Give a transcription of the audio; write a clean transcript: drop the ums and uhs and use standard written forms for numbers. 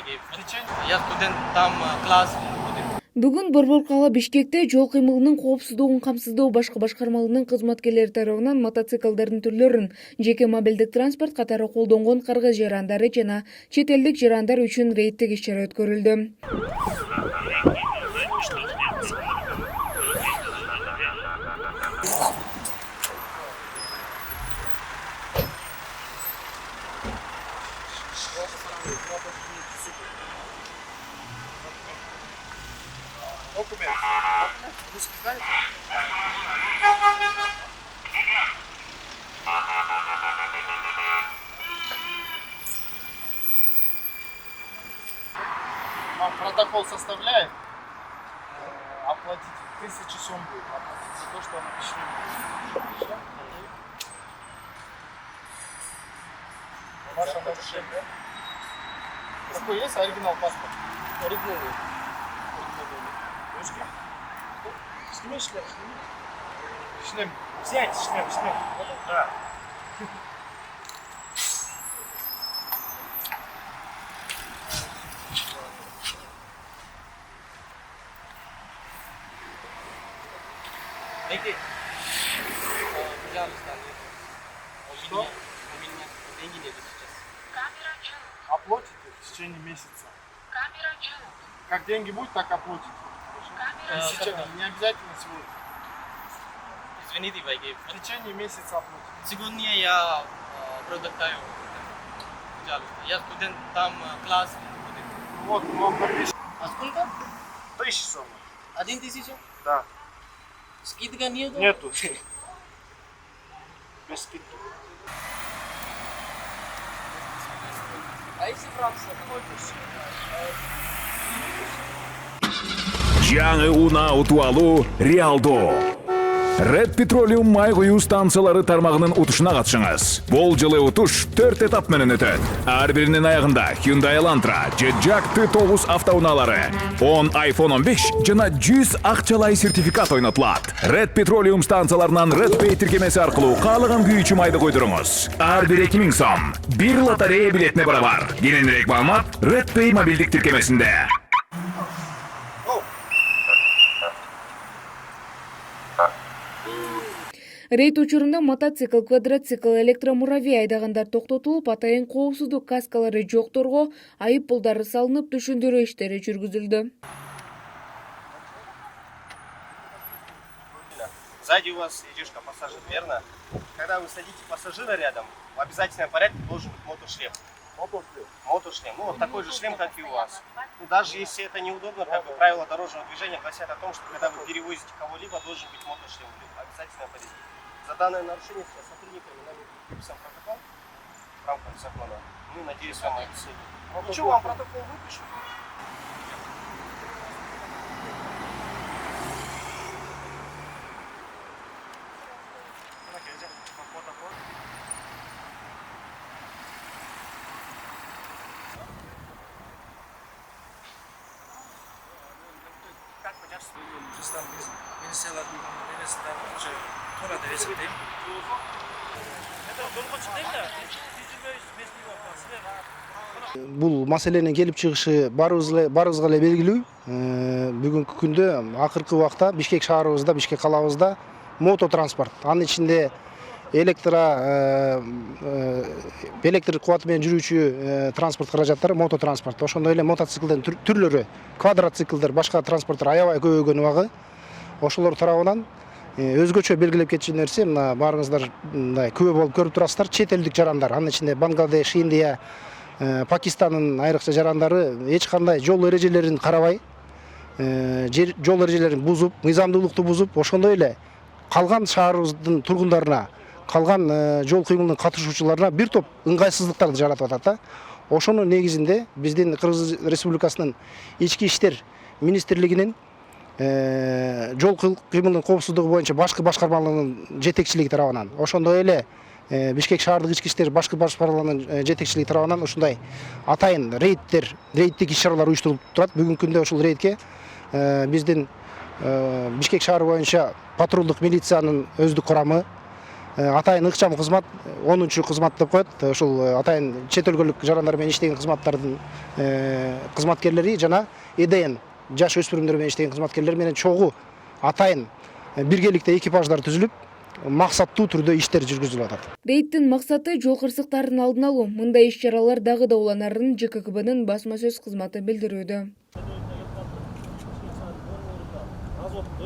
gave. Я студент, там класс. Бүгүн Борборкала Бишкекте жол кыймылынын коопсуздугун камсыздоо башкы башкармалыгынын кызматкерлери тарабынан мотоциклдардын түрлөрүн, жеке мобилдик транспорт катары колдонгон кыргыз жарандары жана чет элдик жарандар үчүн рейдтик иш-чара өткөрүлдү. Русский знает? Вам протокол составляет, оплатить 1000 сом будет, оплатить за то, что она пишет. Ваше нарушение. Какой есть оригинал паспорта? Оригинальный. Русский? Сними шлем, сними. Шлем. Взять шлем, шлем. Да. Найди. Пожалуйста, Что? у меня деньги нету сейчас. Оплатите в течение месяца. Как деньги будут, так оплатите. Сейчас, не обязательно сегодня. Извините, I gave. В течение месяца оплатите. Сегодня я продаю. Пожалуйста. Я студент, там класс. Вот, вам напишем. А сколько? 1000 сом. 1000? Да. Скидка нету? Нету. Без скидки. А если Франция? Жаңы унаа утуп алуу реалдуу. Red Petroleum май куюу станциялары тармагынын утушуна катышыңыз. Бул жылы утуш 4 этап менен өтөт. Ар биринин аягында Hyundai Elantra, Jetjack T9 автоунаалары, 10 iPhone 15 жана 100 акчалай сертификат ойнотулат. Red Petroleum станцияларынан Red Pay тиркемеси аркылуу каалаган күйүүчү майды койдуруңуз. Ар бир 2000 сом. Бир лотерея билетине барабар. Кененирээк маалымат Red Pay мобилдик тиркемесинде. Рейд учурунда мотоцикл, квадроцикл, электромуравей айдагандар токтотулуп, атайын коопсуздук каскалары жокторго айып пулдары салынып, түшүндүрүү иштери жүргүзүлдү. Сзади у вас едежка пассажир, верно? Когда вы садите пассажира рядом, в обязательном порядке должен быть мотошлем. Мотошлем. Ну, вот такой же шлем, как и у вас. Ну, даже если это неудобно, как бы правила дорожного движения гласят о том, что когда вы перевозите кого-либо, должен быть мотошлем. В обязательном порядке. За данное нарушение с сотрудниками нами выписан протокол в рамках закона. Мы, надеюсь, вам объяснили. Ничего, вам протокол выпишем. Жастар біз милициялардың немесінен уже тура деп есептеймін. Бул маселенин келип чыгышы баарыбызга эле белгилүү. Бүгүнкү күндө акыркы убакта Бишкек шаарыбызда, Бишкек калабызда мототранспорт, анын ичинде электр кубаты менен жүрүүчү транспорт каражаттары мототранспорт. Ошондой эле мотоциклдин түрлөрү, квадроциклдер, башка транспорттор аябай көбөйгөн убагы. Ошолор тарабынан өзгөчө белгилеп кетчү нерсе, мына баарыңыздар мындай күбө болуп көрүп турасыздар, чет элдик жарандар, анын ичинде Бангладеш, Индия, Пакистандын айрыкча жарандары эч кандай жол эрежелерин карабай, жол эрежелерин бузуп, мыйзамдуулукту бузуп, ошондой эле калган шаарыбыздын тургундарына, калган жол кыймылынын катышуучуларына бир топ ыңгайсыздыктарды жаратып атат да. Ошонун негизинде биздин Кыргыз Республикасынын ички иштер министрлигинин жол кыймылынын коопсуздугу боюнча башкы башкармалыгынын жетекчилиги тарабынан, ошондой эле Бишкек шаардык ички иштер башкы башкармалыгынын жетекчилиги тарабынан ушундай атайын рейдтик иш-чаралар уюштурулуп турат. Бүгүнкү күндө ушул рейдке биздин Бишкек шаары боюнча патрулдук милициянын өздүк курамы, атайын ыкчам кызмат 10-чу кызмат деп коет. Ушул атайын чет өлкөлүк жарандар менен иштеген кызматтардын кызматкерлери жана ЭДН жаш өспүрүмдөр менен иштеген кызматкерлер менен чогуу атайын биргеликте экипаждар түзүлүп, максаттуу түрдө иштер жүргүзүлүп атат. Рейдтин максаты жол кырсыктарын алдын алуу. Мындай иш-чаралар дагы да уланарын ЖКХБнын басма сөз кызматы билдирүүдө.